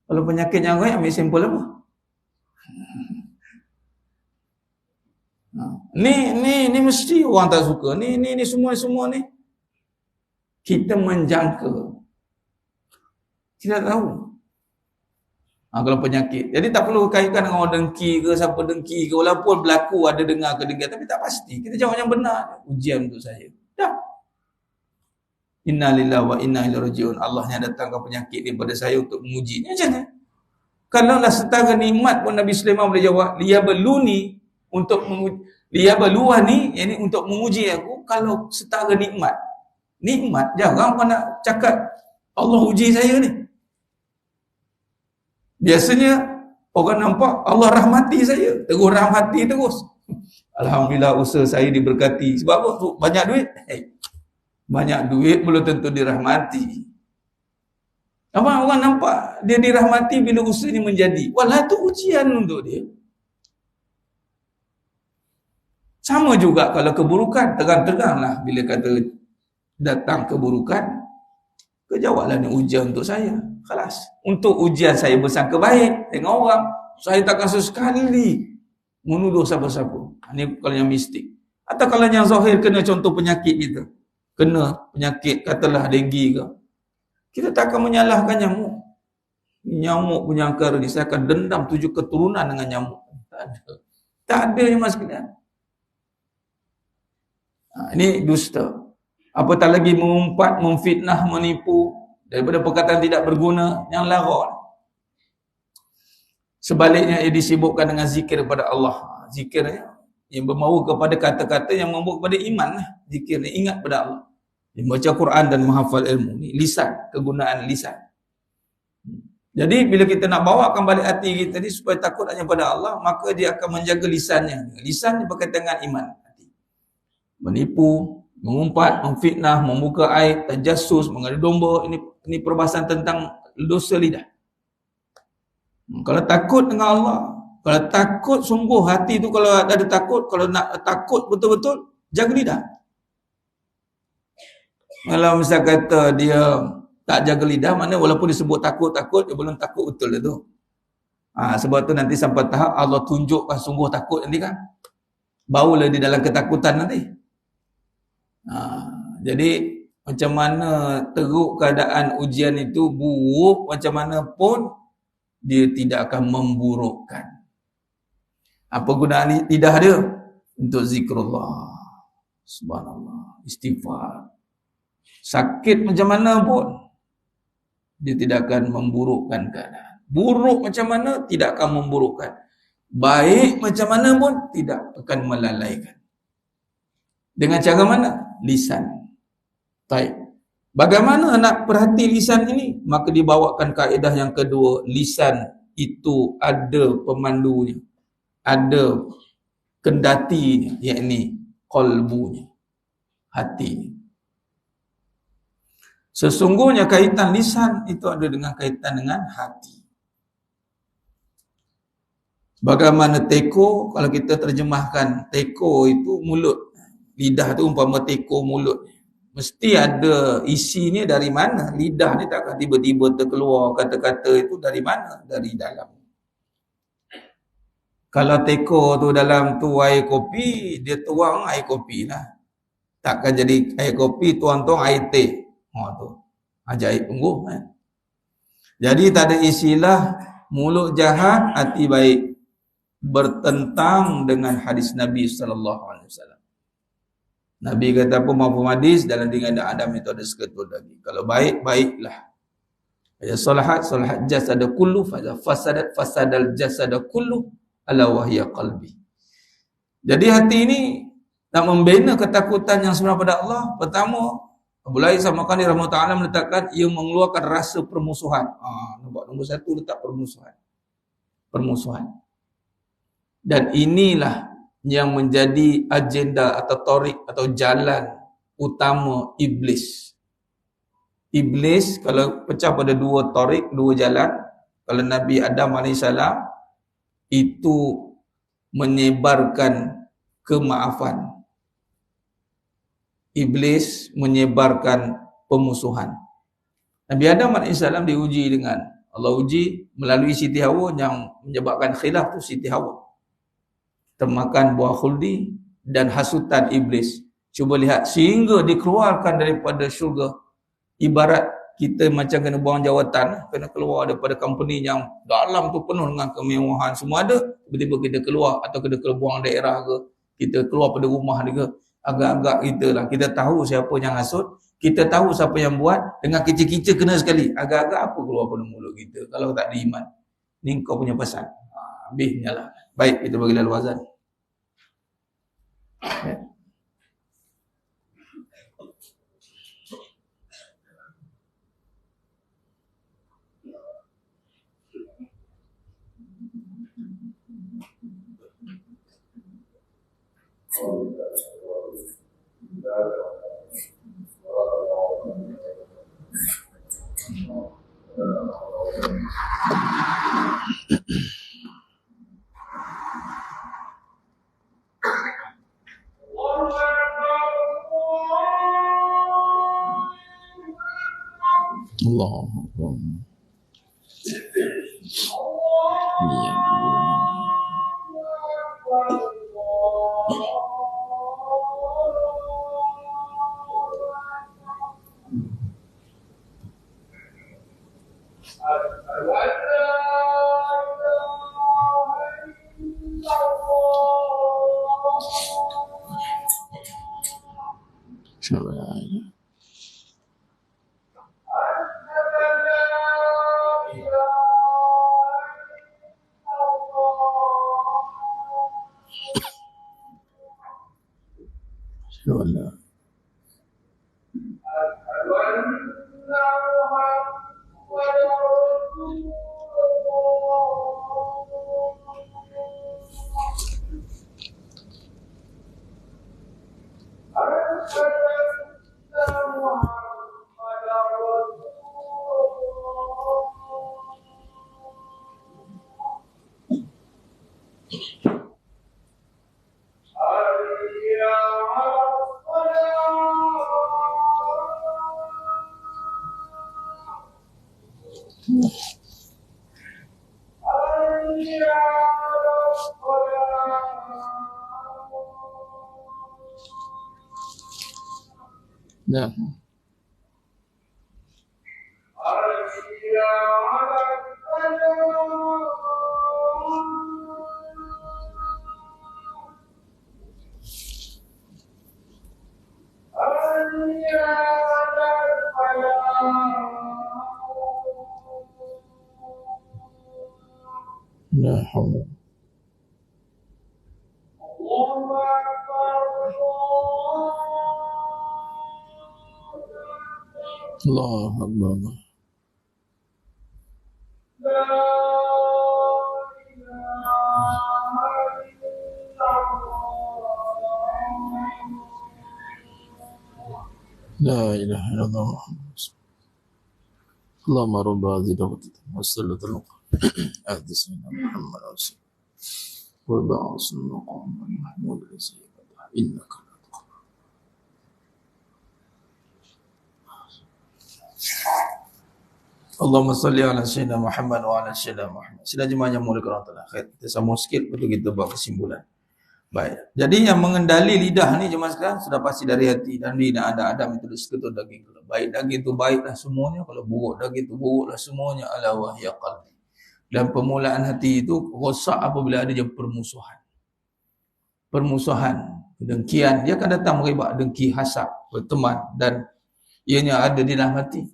Kalau penyakit yang gaib, ambil sampel apa? Ni mesti orang tak suka. Ni semua ni kita menjangka. Kita tahu. Kalau penyakit. Jadi tak perlu kaitkan dengan orang dengki ke, siapa dengki ke. Walaupun berlaku ada dengar ke dengar, tapi tak pasti. Kita jawab yang benar. Ujian untuk saya. Dah. Inna lillahi wa inna ilaihi raji'un. Allah yang datangkan penyakit daripada saya untuk menguji. Macam mana? Kalaulah setara nikmat pun Nabi Sulaiman boleh jawab, liyabluwani untuk menguji, liyabluwani, yakni untuk menguji aku. Kalau setara nikmat jarang orang nak cakap Allah uji saya ni. Biasanya orang nampak Allah rahmati saya, terus rahmati terus. Alhamdulillah usaha saya diberkati. Sebab apa? Banyak duit. Banyak duit belum tentu dirahmati. Apa orang nampak dia dirahmati bila usaha ni menjadi. Walah tu ujian untuk dia. Sama juga kalau keburukan, terang-teranglah bila kata datang keburukan, kejawablah ni ujian untuk saya. Khalas. Untuk ujian saya bersangka baik dengan orang, saya takkan sesekali menuduh siapa-siapa. Ini kalau yang mistik. Atau kalau yang zahir kena contoh penyakit kita. Kena penyakit, katalah denggi ke. Kita takkan menyalahkan nyamuk. Nyamuk punya angkara ni, saya akan dendam 7 keturunan dengan nyamuk. Tak ada. Tak ada yang mas sekalian. Ini dusta. Apatah lagi mengumpat, memfitnah, menipu daripada perkataan tidak berguna yang lara. Sebaliknya ia disibukkan dengan zikir kepada Allah. Zikirnya yang bermahu kepada kata-kata yang membawa kepada iman lah. Zikir ni ingat pada Allah. Membaca Quran dan menghafal ilmu ni lisan, kegunaan lisan. Jadi bila kita nak bawakan balik hati kita ni supaya takut hanya pada Allah, maka dia akan menjaga lisannya. Lisan ni berkaitan dengan iman. Menipu, mengumpat, memfitnah, membuka aib, tajassus, mengadu domba, ini perbahasan tentang dosa lidah. Kalau takut dengan Allah, kalau takut sungguh hati tu, kalau ada takut, kalau nak takut betul-betul, jaga lidah. Kalau misal kata dia tak jaga lidah, mana walaupun disebut takut-takut, dia belum takut betul lah tu. Sebab tu nanti sampai tahap Allah tunjukkan sungguh takut nanti kan. Barulah di dalam ketakutan nanti. Jadi macam mana teruk keadaan ujian itu buruk, macam mana pun dia tidak akan memburukkan. Apa gunaan lidah dia? Untuk zikrullah, subhanallah, istighfar. Sakit macam mana pun dia tidak akan memburukkan keadaan. Buruk macam mana tidak akan memburukkan. Baik macam mana pun tidak akan melalaikan. Dengan cara mana? Lisan. Baik. Bagaimana nak perhati lisan ini? Maka dibawakan kaedah yang kedua. Lisan itu ada pemandunya. Ada kendatinya. Yakni qalbunya. Hatinya. Sesungguhnya kaitan lisan itu ada dengan kaitan dengan hati. Bagaimana teko, kalau kita terjemahkan teko itu mulut. Lidah tu umpama teko mulut. Mesti ada isi ni dari mana. Lidah ni takkan tiba-tiba terkeluar kata-kata itu dari mana? Dari dalam. Kalau teko tu dalam tu air kopi, dia tuang air kopi lah. Takkan jadi air kopi, tuang-tuang air teh. Tu. Ajaib sungguh. Jadi tak ada istilah mulut jahat, hati baik. Bertentang dengan hadis Nabi SAW. Nabi kata apa maupun hadis, dalam diri Adam itu ada seketul lagi. Kalau baik, baiklah. Ya salahat jasada kullu, fasadal jasada kullu, ala wahya qalbi. Jadi hati ini nak membina ketakutan yang sebenar pada Allah. Pertama, Abu Lai Samarkandi rahimahullah ta'ala meletakkan ia mengeluarkan rasa permusuhan. Nampak nombor satu letak permusuhan. Dan inilah yang menjadi agenda atau torik atau jalan utama iblis. Iblis kalau pecah pada dua torik, dua jalan. Kalau Nabi Adam AS itu menyebarkan kemaafan. Iblis menyebarkan pemusuhan. Nabi Adam AS diuji dengan Allah uji melalui Siti Hawa yang menyebabkan khilaf tu Siti Hawa. Termakan buah khuldi dan hasutan iblis. Cuba lihat, sehingga dikeluarkan daripada syurga. Ibarat kita macam kena buang jawatan, kena keluar daripada company yang dalam tu penuh dengan kemewahan, semua ada, tiba-tiba kita keluar, atau kita buang daerah ke, kita keluar pada rumah dia ke, agak-agak kita lah, kita tahu siapa yang hasut, kita tahu siapa yang buat, dengan kecil-kecil kena sekali, agak-agak apa keluar pada mulut kita, kalau tak ada iman. Ni kau punya pesan. Habisnya lah. Baik, kita bagi lalu azan. Allah. Nah. La haula. Allah Akbar. La ilaha illallah. Allahumma rabb hadhihi da'wati wassalatu ala sayyidina Muhammad wa ba'athna maqaman mahmud innaka Allahumma salli ala sayyidina Muhammad wa ala sayyidina Muhammad. Sila jemaah yang mulia Allah Taala. Kita sambung sikit lepas tu kita buat kesimpulan. Baik. Jadi yang mengendali lidah ni jemaah sekalian sudah pasti dari hati, dan tidak ada Adam itu seketul daging. Kalau baik daging itu baiklah semuanya, kalau buruk daging itu buruklah semuanya. Ala wahya qalbi. Dan permulaan hati itu rosak apabila ada je permusuhan. Permusuhan, kedengkian, dia akan datang merebak dengki, hasad, berteman, dan ianya ada di dalam hati.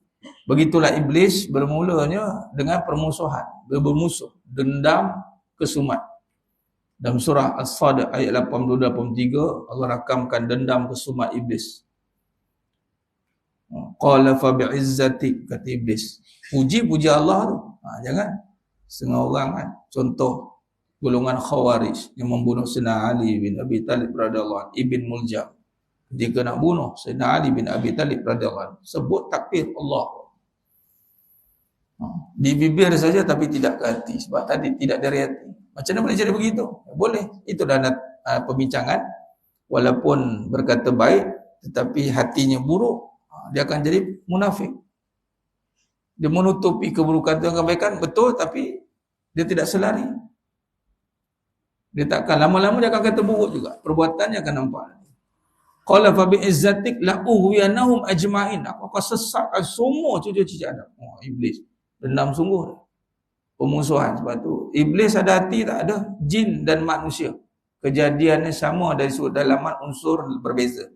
Begitulah iblis bermulanya dengan permusuhan, bermusuh, dendam, kesumat. Dalam surah As-Sad ayat 82-83 Allah rakamkan dendam kesumat iblis. Qala fa bi'izzatik, kata iblis. Puji Allah tu. Jangan setengah orang kan. Contoh golongan Khawarij yang membunuh Sayyidina Ali bin Abi Talib radhiyallahu anhu, Ibn Muljam. Ketika nak bunuh Sayyidina Ali bin Abi Talib radhiyallahu anhu, sebut takbir Allah. Di bibir saja tapi tidak ke hati, sebab tadi tidak dari hati. Macam mana boleh jadi begitu? Boleh. Itu dah pembincangan. Walaupun berkata baik tetapi hatinya buruk, dia akan jadi munafik. Dia menutupi keburukan dan kebaikan, betul, tapi dia tidak selari. Dia takkan, lama-lama dia akan kata buruk juga. Perbuatannya akan nampak. Qala fa bi'izzatik la ughwiyanahum ajma'in. Aku akan sesatkan semua cucu-cucu Adam. Iblis dendam sungguh. Pemusuhan. Sebab tu iblis ada hati tak ada, jin dan manusia kejadiannya sama dari sudut dalaman unsur berbeza.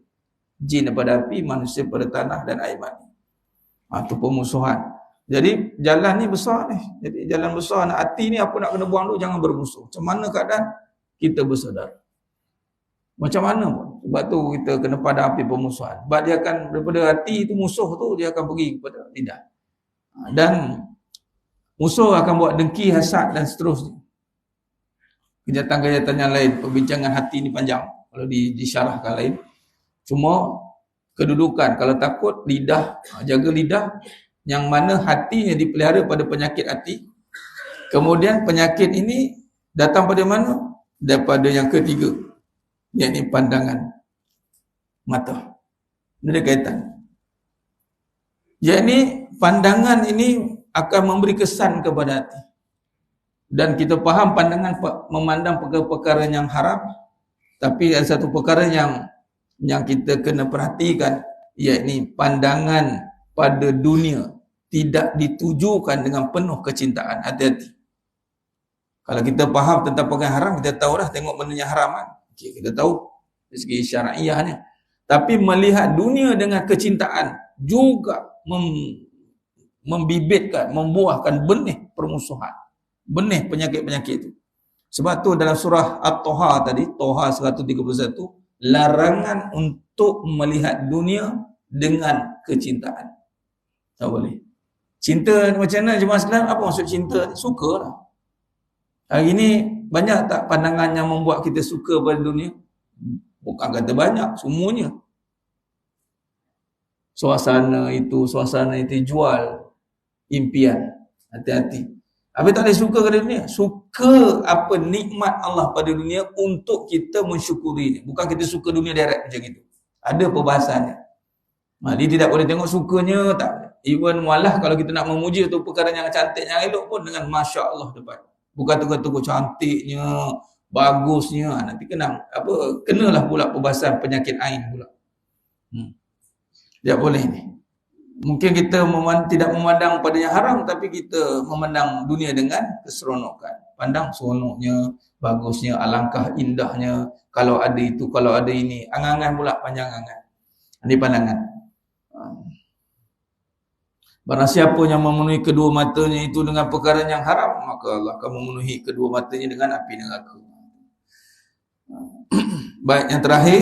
Jin daripada api, manusia pada tanah dan air mani. Itu pemusuhan. Jadi jalan ni besar ni. Jadi jalan besar nak hati ni, apa nak kena buang dulu, jangan bermusuh. Macam mana keadaan kita bersaudara, macam mana pun. Sebab tu kita kena padam api pemusuhan. Sebab dia akan, daripada hati tu musuh tu, dia akan pergi kepada lidah. Dan musuh akan buat dengki, hasad dan seterusnya. Kejahatan-kejahatan yang lain. Perbincangan hati ni panjang kalau disyarahkan lain. Cuma kedudukan, kalau takut lidah, jaga lidah, yang mana hatinya dipelihara pada penyakit hati. Kemudian penyakit ini datang pada mana? Daripada yang ketiga, yakni pandangan mata. Ini ada kaitan. Yakni pandangan ini akan memberi kesan kepada hati. Dan kita faham pandangan memandang perkara-perkara yang haram, tapi ada satu perkara yang kita kena perhatikan, yakni pandangan pada dunia tidak ditujukan dengan penuh kecintaan. Hati-hati. Kalau kita faham tentang perkara haram, kita tahu dah tengok benda yang haram kan. Okay, kita tahu dari segi syar'iyahnya. Tapi melihat dunia dengan kecintaan juga membibitkan, membuahkan benih permusuhan, benih penyakit-penyakit itu. Sebab tu dalam surah At-Toha tadi, Toha 131, larangan untuk melihat dunia dengan kecintaan. Tak boleh. Cinta macam mana jemaah sekalian? Apa maksud cinta? Suka lah. Hari ini banyak tak pandangan yang membuat kita suka pada dunia? Bukan kata banyak, semuanya. Suasana itu jual impian. Hati-hati. Habis tak boleh suka pada dunia. Suka apa nikmat Allah pada dunia untuk kita mensyukuri. Bukan kita suka dunia direct macam itu. Ada perbahasannya. Dia tidak boleh tengok sukanya, tak. Even malah kalau kita nak memuji tu perkara yang cantik, yang elok pun dengan Masya Allah depan. Bukan tengok-tengok cantiknya, bagusnya. Nanti kenalah pula perbahasan penyakit ain pula. Tak boleh ni. Mungkin kita tidak memandang pada yang haram, tapi kita memandang dunia dengan keseronokan. Pandang seronoknya, bagusnya, alangkah indahnya. Kalau ada itu, kalau ada ini. Angan-angan pula, panjang angan. Ini pandangan. Barang siapa yang memenuhi kedua matanya itu dengan perkara yang haram, maka Allah akan memenuhi kedua matanya dengan api neraka. Baik, yang terakhir,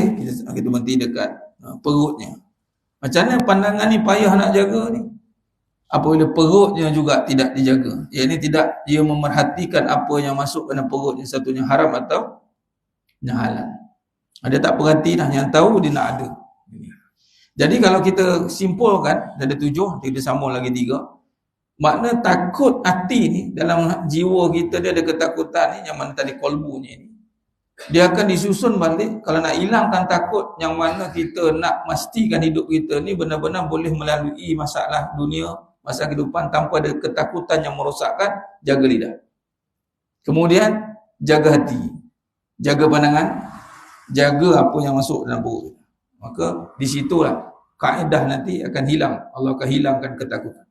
kita berhenti dekat perutnya. Macam mana pandangan ni payah nak jaga ni? Apabila perutnya juga tidak dijaga. Ia tidak dia memerhatikan apa yang masuk ke dalam perutnya, satunya haram atau yang halal. Dia tak perhati dah, yang tahu dia nak ada. Jadi kalau kita simpulkan, ada 7, kita sambung lagi 3. Makna takut hati ni, dalam jiwa kita dia ada ketakutan ni, yang mana tadi kolbunya ni. Dia akan disusun balik, kalau nak hilangkan takut, yang mana kita nak pastikan hidup kita ni benar-benar boleh melalui masalah dunia, masa kehidupan tanpa ada ketakutan yang merosakkan, jaga lidah. Kemudian jaga hati, jaga pandangan, jaga apa yang masuk dalam perut. Maka di situlah kaedah nanti akan hilang. Allah akan hilangkan ketakutan.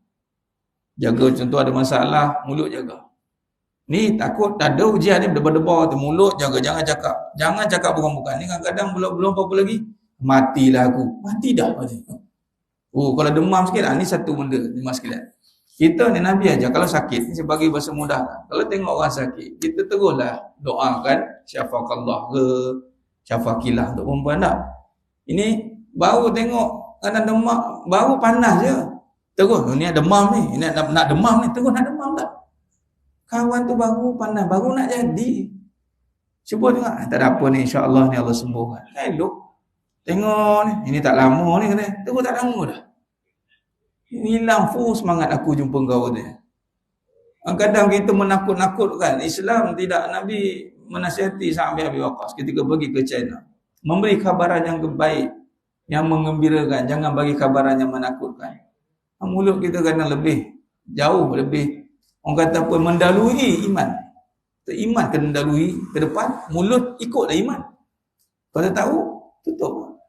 Jaga contoh ada masalah, mulut jaga. Ni takut ada ujian ni berdebar-debar tu, mulut jaga, jangan cakap. Jangan cakap bukan-bukan. Ni kadang-kadang belum apa-apa lagi, matilah aku. Mati dah mati. Oh, kalau demam sikit, ni satu benda, demam sikit. Kita ni Nabi aja kalau sakit, ni sebagai bahasa mudah. Kalau tengok orang sakit, kita teruslah doakan syafakallah ke syafakilah untuk perempuan tak. Ini baru tengok kadang demam, baru panas je. Terus ni ada demam ni, ini nak demam ni, terus nak demam tak. Kawan tu baru panas, baru nak jadi. Cuba tengok, tak ada apa ni, insya-Allah ni Allah sembuhkan. Elok. Tengok ni, ini tak lama ni kata. Terus tak lama dah. Hilang full semangat aku jumpa kau dia. Kadang kita menakut-nakutkan. Islam tidak, Nabi menasihati Sa'ad bin Abi Waqqas ketika pergi ke China. Memberi kabaran yang baik, yang mengembirakan, jangan bagi kabaran yang menakutkan. Mulut kita kadang lebih, jauh lebih, orang kata apa, mendalui iman. Iman kena mendalui ke depan, mulut ikutlah iman. Kalau tahu, tutup.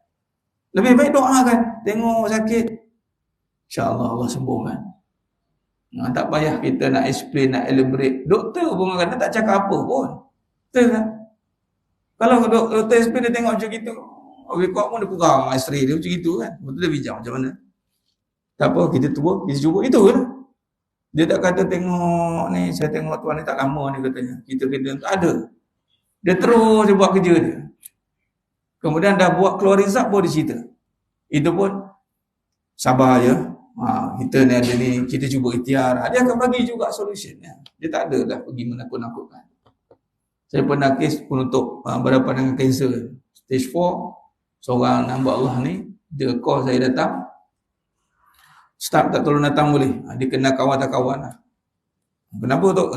Lebih baik doakan, tengok sakit, insya-Allah Allah sembuhkan. Tak payah kita nak explain, nak elaborate. Doktor pun kadang tak cakap apa pun. Betul kan? Kalau doktor explain dia tengok macam gitu, rekod pun dia kurang X-ray dia macam gitu kan. Betul dia bincang macam mana. Tak apa, kita cuba itu kan. Dia tak kata tengok ni, saya tengok tuan ni tak lama ni katanya. Kita kena tak ada. Dia terus dia buat kerja dia. Kemudian dah buat keluar result baru dia cerita. Itu pun sabar je. Kita ni ada ni, kita cuba ikhtiar. Dia akan bagi juga solutionnya. Dia tak ada lah pergi menakut-nakutkan. Saya pernah kes penutup berhadapan dengan kanser stage 4. Seorang hamba Allah ni, dia call saya datang. Start tak tolong datang boleh. Dia kena kawan-kawan lah. Kenapa tu?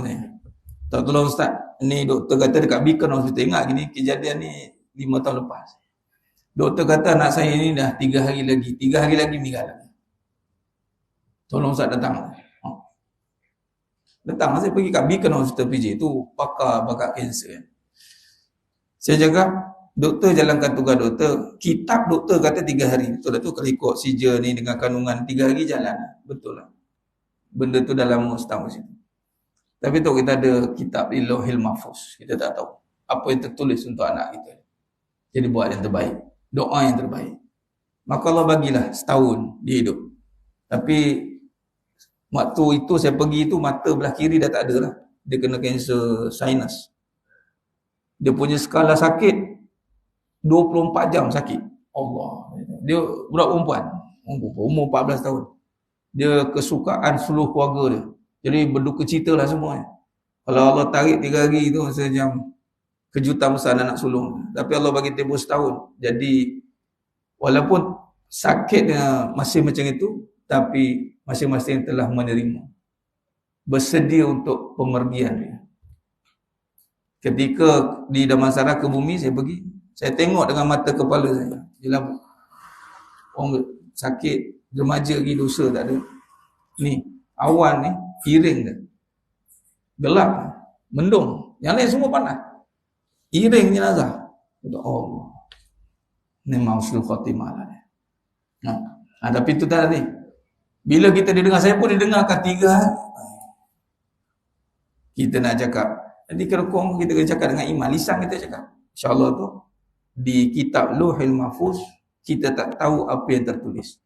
Tak tolong start. Ni doktor kata dekat Beacon Hospital. Ingat gini, kejadian ni 5 tahun lepas. Doktor kata anak saya ni dah 3 hari lagi. 3 hari lagi meninggal lagi. Tolong start datang. Datang saya pergi kat Beacon Hospital PJ. Itu pakar kanser. Saya jaga. Doktor jalankan tugas doktor. Kitab doktor kata 3 hari. Betul lah tu kalau ikut CJ ni dengan kandungan 3 hari jalan. Betul lah. Benda tu dah lama setahun situ. Tapi tu kita ada kitab Lauhil Mahfuz. Kita tak tahu apa yang tertulis untuk anak kita. Jadi buat yang terbaik. Doa yang terbaik. Maka Allah bagilah setahun dia hidup. Tapi waktu itu saya pergi tu mata belah kiri dah tak ada lah. Dia kena kanser sinus. Dia punya skala sakit 24 jam sakit. Allah. Dia budak perempuan. Umur 14 tahun. Dia kesukaan seluruh keluarga dia. Jadi berduka cita lah semua. Kalau Allah tarik 3 hari tu macam kejutan besar anak sulung. Tapi Allah bagi tempoh setahun. Jadi walaupun sakitnya masih macam itu, tapi masing-masing telah menerima. Bersedia untuk pemergian dia. Ketika di Damansara ke bumi saya pergi, saya tengok dengan mata kepala saya. Jelas orang sakit, remaja lagi dosa tak ada. Ni, awan ni, iring dia. Gelap, mendung. Yang lain semua panas. Iring jenazah. Oh, ni mausul khatimah lah. Tapi itu tadi. Bila kita didengar, saya pun didengarkan 3 hari. Kita nak cakap. Jadi kerukung kita kena cakap dengan iman. Lisan kita cakap. InsyaAllah tu. Di kitab Lauhil Mahfuz kita tak tahu apa yang tertulis.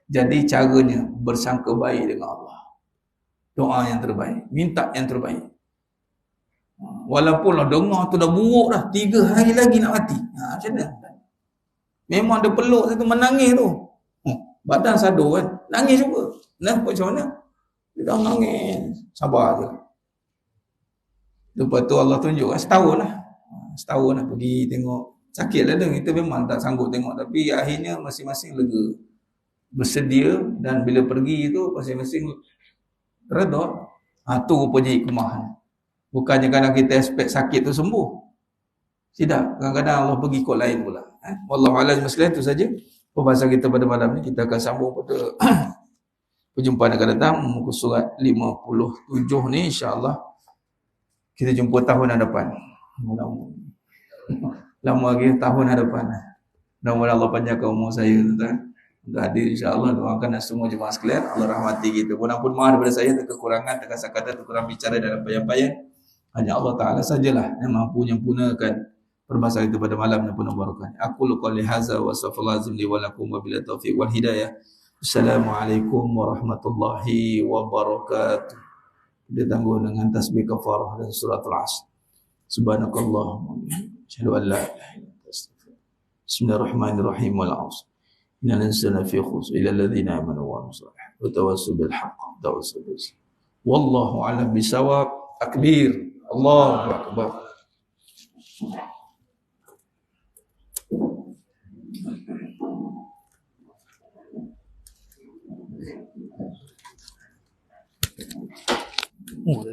Jadi caranya bersangka baik dengan Allah. Doa yang terbaik, minta yang terbaik. Walaupun lah dengar tu dah buruk dah, 3 hari lagi nak mati. Macam mana? Memang dia peluk satu menangis tu. Badan sadu kan, nangis juga. Macam mana? Dia dah nangis. Sabar je. Lepas tu Allah tunjuk setahun lah pergi tengok. Sakit lah dia, kita memang tak sanggup tengok. Tapi akhirnya masing-masing lega. Bersedia dan bila pergi tu masing-masing redha. Tu rupanya hikmah. Bukannya kadang kita expect sakit tu sembuh. Tidak. Kadang-kadang Allah pergi kot lain pula. Wallahualam sekalian, itu saja pembahasan kita pada malam ni. Kita akan sambung pada Perjumpaan akan datang muka surat 57 ni, insya-Allah kita jumpa tahun hadapan. Lama lagi tahun hadapan. Mudah-mudahan Allah panjangkan umur saya, tuan-tuan. Untuk hadir, insya-Allah doakan semua jemaah sekalian Allah rahmati kita. Mohon maaf daripada saya kekurangan, kata-kata terkurang bicara dalam penyampaian. Hanya Allah Taala sajalah yang mampu menyempurnakan perbahasan kita pada malam yang penuh barakah. Aku qouli hadza wa astaghfirullahalazim li wa lakum wa billahi taufiq wal hidayah. Assalamualaikum warahmatullahi wabarakatuh. Kita tangguh dengan tasbih kafarah dan surat al-Asr. Subhanakallahumma wa bihamdika asyhadu an la ilaha illa anta astaghfiruka. Bismillahirrahmanirrahim. Wal 'asr. Innal insana fi khusr illa alladhina amanu wa amilus solihat wa tawassaw bil haqq wa tawassaw bis sabr. Wallahu a'lam bisawab. Takbir. Allahu akbar. Oh,